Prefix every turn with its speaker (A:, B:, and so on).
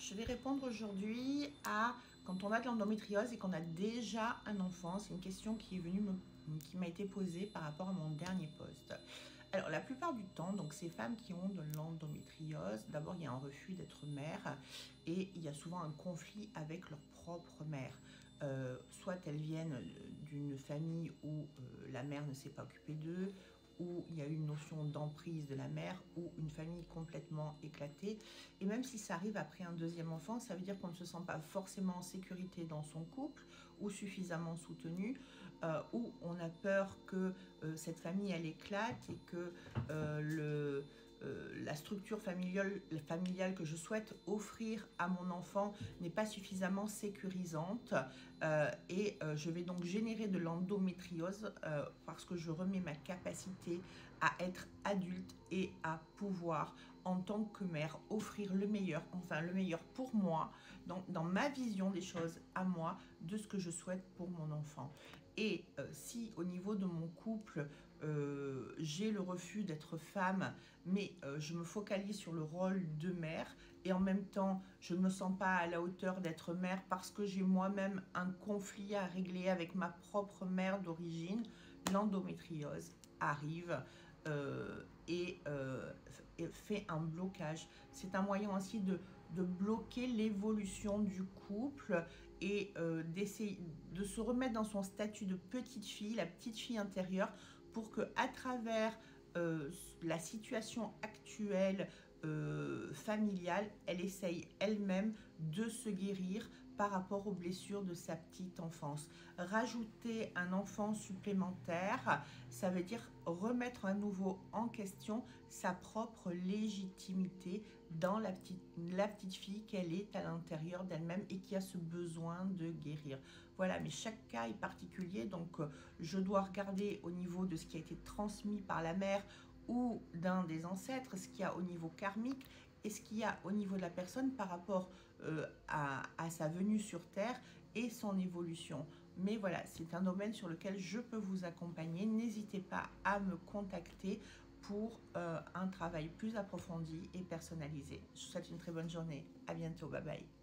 A: je vais répondre aujourd'hui à quand on a de l'endométriose et qu'on a déjà un enfant. C'est une question qui m'a été posée par rapport à mon dernier post. Alors, la plupart du temps, donc ces femmes qui ont de l'endométriose, d'abord, il y a un refus d'être mère et il y a souvent un conflit avec leur propre mère. Soit elles viennent d'une famille où la mère ne s'est pas occupée d'eux, où il y a une notion d'emprise de la mère, ou une famille complètement éclatée. Et même si ça arrive après un deuxième enfant, ça veut dire qu'on ne se sent pas forcément en sécurité dans son couple, ou suffisamment soutenu, ou on a peur que cette famille, elle éclate, et que la structure familiale que je souhaite offrir à mon enfant n'est pas suffisamment sécurisante, et je vais donc générer de l'endométriose parce que je remets ma capacité à être adulte et à pouvoir en tant que mère offrir le meilleur, enfin le meilleur pour moi, dans ma vision des choses à moi, de ce que je souhaite pour mon enfant. Et si au niveau de mon couple, j'ai le refus d'être femme, mais je me focalise sur le rôle de mère, et en même temps, je ne me sens pas à la hauteur d'être mère parce que j'ai moi-même un conflit à régler avec ma propre mère d'origine, l'endométriose arrive et fait un blocage. C'est un moyen aussi de bloquer l'évolution du couple et d'essayer de se remettre dans son statut de petite fille, la petite fille intérieure, pour que à travers la situation actuelle familiale, elle essaye elle-même de se guérir par rapport aux blessures de sa petite enfance. Rajouter un enfant supplémentaire, ça veut dire remettre à nouveau en question sa propre légitimité dans la petite fille qu'elle est à l'intérieur d'elle-même et qui a ce besoin de guérir. Voilà, mais chaque cas est particulier, donc je dois regarder au niveau de ce qui a été transmis par la mère ou d'un des ancêtres, ce qu'il y a au niveau karmique et ce qu'il y a au niveau de la personne par rapport à sa venue sur Terre et son évolution. Mais voilà, c'est un domaine sur lequel je peux vous accompagner. N'hésitez pas à me contacter pour un travail plus approfondi et personnalisé. Je vous souhaite une très bonne journée. À bientôt. Bye bye.